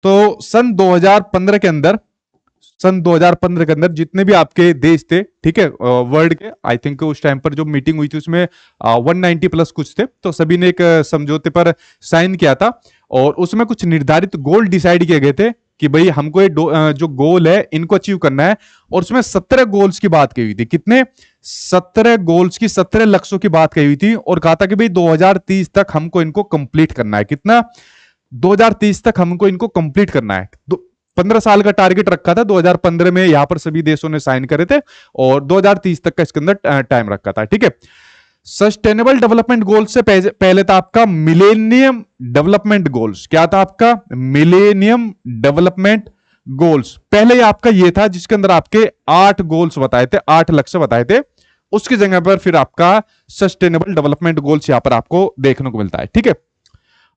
तो सन 2015 के अंदर जितने भी आपके देश थे, ठीक है, वर्ल्ड के, आई थिंक उस टाइम पर जो मीटिंग हुई थी उसमें 190 प्लस कुछ थे, तो सभी ने एक समझौते पर साइन किया था और उसमें कुछ निर्धारित गोल डिसाइड किए गए थे कि भाई हमको ये जो गोल है इनको अचीव करना है। और उसमें 17 गोल्स की बात कही हुई थी। कितने? 17 गोल्स की, 17 लक्ष्यों की बात कही हुई थी और कहा था कि भाई 2030 तक हमको इनको कंप्लीट करना है। कितना? 2030 तक हमको इनको कंप्लीट करना है। 15 साल का टारगेट रखा था 2015 में, यहां पर सभी देशों ने साइन करे थे और 2030 तक का इसके अंदर टाइम रखा था। ठीक है, सस्टेनेबल डेवलपमेंट गोल्स से पहले था आपका मिलेनियम डेवलपमेंट गोल्स। क्या था आपका? Millennium development goals. पहले आपका ये था जिसके अंदर आपके 8 गोल्स बताए थे, 8 लक्ष्य बताए थे। उसकी जगह पर फिर आपका सस्टेनेबल डेवलपमेंट गोल्स यहां पर आपको देखने को मिलता है। ठीक है,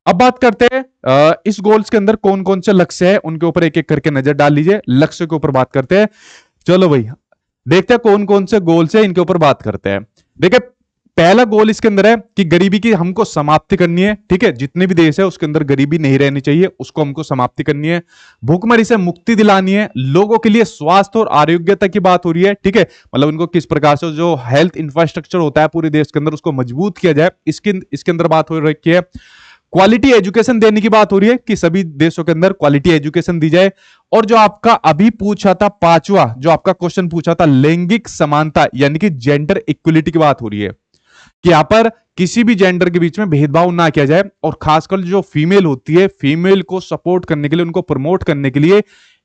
अब बात करते हैं इस गोल्स के अंदर कौन कौन से लक्ष्य है, उनके ऊपर एक एक करके नजर डाल लीजिए। लक्ष्य के ऊपर बात करते हैं। चलो भाई देखते हैं कौन कौन से गोल्स है, इनके ऊपर बात करते हैं। देखिए, पहला गोल इसके अंदर है कि गरीबी की हमको समाप्ति करनी है। ठीक है, जितने भी देश है उसके अंदर गरीबी नहीं रहनी चाहिए, उसको हमको समाप्ति करनी है। भूखमरी से मुक्ति दिलानी है। लोगों के लिए स्वास्थ्य और आरोग्यता की बात हो रही है। ठीक है, मतलब उनको किस प्रकार से जो हेल्थ इंफ्रास्ट्रक्चर होता है पूरे देश के अंदर उसको मजबूत किया जाए, इसके अंदर बात हो रही है। क्वालिटी एजुकेशन देने की बात हो रही है कि सभी देशों के अंदर क्वालिटी एजुकेशन दी जाए। और जो आपका अभी पूछा था पांचवा, जो आपका क्वेश्चन पूछा था लैंगिक समानता यानी कि जेंडर इक्वलिटी की बात हो रही है कि यहां पर किसी भी जेंडर के बीच में भेदभाव ना किया जाए और खासकर जो फीमेल होती है, फीमेल को सपोर्ट करने के लिए, उनको प्रमोट करने के लिए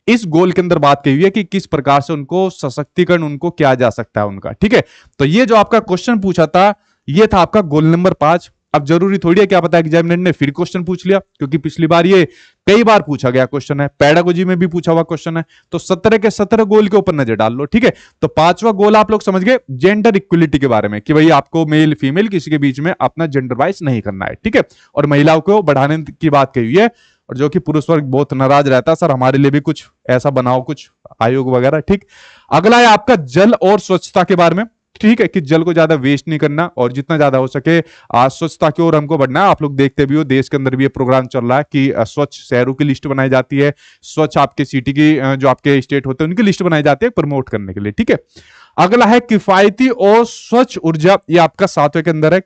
इस गोल के अंदर बात कही हुई है कि किस प्रकार से उनको सशक्तिकरण उनको किया जा सकता है उनका। ठीक है, तो ये जो आपका क्वेश्चन पूछा था ये था आपका गोल नंबर 5। अब जरूरी थोड़ी है क्या पता है एग्जामिनर ने फिर क्वेश्चन पूछ लिया, क्योंकि पिछली बार ये कई बार पूछा गया क्वेश्चन है, पेडागोजी में भी पूछा हुआ क्वेश्चन है। तो 17 के 17 गोल के ऊपर नजर डाल लो। ठीक है, तो पांचवा गोल आप लोग समझ गए जेंडर इक्वलिटी के बारे में कि भाई आपको मेल फीमेल किसी के बीच में अपना जेंडर वाइज नहीं करना है। ठीक है, और महिलाओं को बढ़ाने की बात कही हुई है, और जो कि पुरुष वर्ग बहुत नाराज रहता है, सर हमारे लिए भी कुछ ऐसा बनाओ, कुछ आयोग वगैरह। ठीक, अगला है आपका जल और स्वच्छता के बारे में। ठीक है, कि जल को ज्यादा वेस्ट नहीं करना और जितना ज्यादा हो सके स्वच्छता की ओर हमको बढ़ना है। आप लोग देखते भी हो देश के अंदर भी ये प्रोग्राम चल रहा है कि स्वच्छ शहरों की लिस्ट बनाई जाती है, स्वच्छ आपके सिटी की जो आपके स्टेट होते हैं उनकी लिस्ट बनाई जाती है प्रमोट करने के लिए। ठीक है, अगला है किफायती और स्वच्छ ऊर्जा, ये आपका 7वें के अंदर है।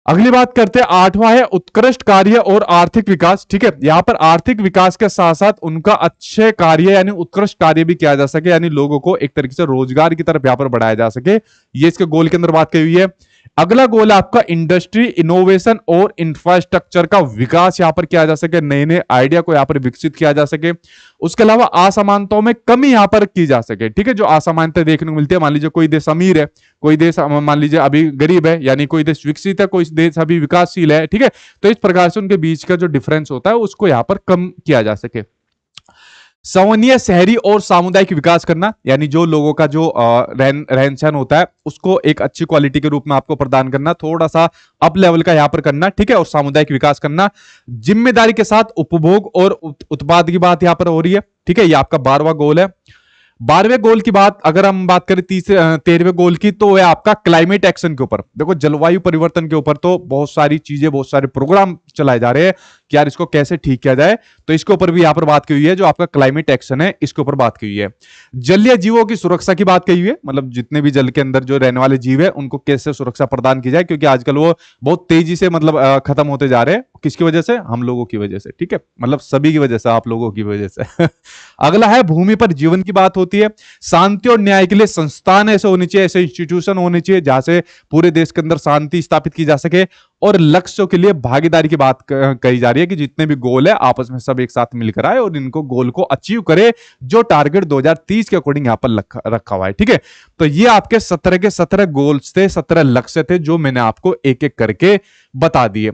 अगली बात करते हैं 8वां है उत्कृष्ट कार्य और आर्थिक विकास। ठीक है, यहां पर आर्थिक विकास के साथ साथ उनका अच्छे कार्य यानी उत्कृष्ट कार्य भी किया जा सके, यानी लोगों को एक तरीके से रोजगार की तरफ यहां पर बढ़ाया जा सके, ये इसके गोल के अंदर बात की हुई है। अगला गोल है आपका इंडस्ट्री इनोवेशन और इंफ्रास्ट्रक्चर का विकास यहां पर किया जा सके, नए नए आइडिया को यहां पर विकसित किया जा सके। उसके अलावा असमानताओं में कमी यहां पर की जा सके। ठीक है, जो असमानता देखने को मिलती है, मान लीजिए कोई देश अमीर है, कोई देश मान लीजिए अभी गरीब है, यानी कोई देश विकसित है, कोई देश अभी विकासशील है। ठीक है, तो इस प्रकार से उनके बीच का जो डिफरेंस होता है उसको यहां पर कम किया जा सके। संवनीय शहरी और सामुदायिक विकास करना, यानी जो लोगों का जो रहन सहन होता है उसको एक अच्छी क्वालिटी के रूप में आपको प्रदान करना, थोड़ा सा अप लेवल का यहां पर करना। ठीक है, और सामुदायिक विकास करना, जिम्मेदारी के साथ उपभोग और उत्पाद की बात यहां पर हो रही है। ठीक है, ये आपका 12वां गोल है। 12वें गोल की बात अगर हम बात करें 13वें गोल की, तो वह आपका क्लाइमेट एक्शन के ऊपर। देखो, जलवायु परिवर्तन के ऊपर तो बहुत सारी चीजें, बहुत सारे प्रोग्राम चलाए जा रहे हैं कि यार इसको कैसे ठीक किया जाए, तो इसके ऊपर भी यहां पर बात की हुई है। जो आपका क्लाइमेट एक्शन है इसके ऊपर बात की हुई है। जलीय जीवों की सुरक्षा की बात कही हुई है, मतलब जितने भी जल के अंदर जो रहने वाले जीव है उनको कैसे सुरक्षा प्रदान की जाए, क्योंकि आजकल वो बहुत तेजी से मतलब खत्म होते जा रहे हैं। किसकी वजह से? हम लोगों की वजह से। ठीक है, मतलब सभी की वजह से, आप लोगों की वजह से। अगला है भूमि पर जीवन की बात होती है। शांति और न्याय के लिए संस्थान ऐसे होने चाहिए, ऐसे इंस्टीट्यूशन होने चाहिए जहां से पूरे देश के अंदर शांति स्थापित की जा सके। और लक्ष्यों के लिए भागीदारी की बात कही जा रही है कि जितने भी गोल है आपस में सब एक साथ मिलकर आए और इनको गोल को अचीव करे, जो टारगेट 2030 के अकॉर्डिंग यहां पर रखा हुआ है। ठीक है, तो ये आपके 17 के 17 गोल्स थे, 17 लक्ष्य थे, जो मैंने आपको एक एक करके बता दिए।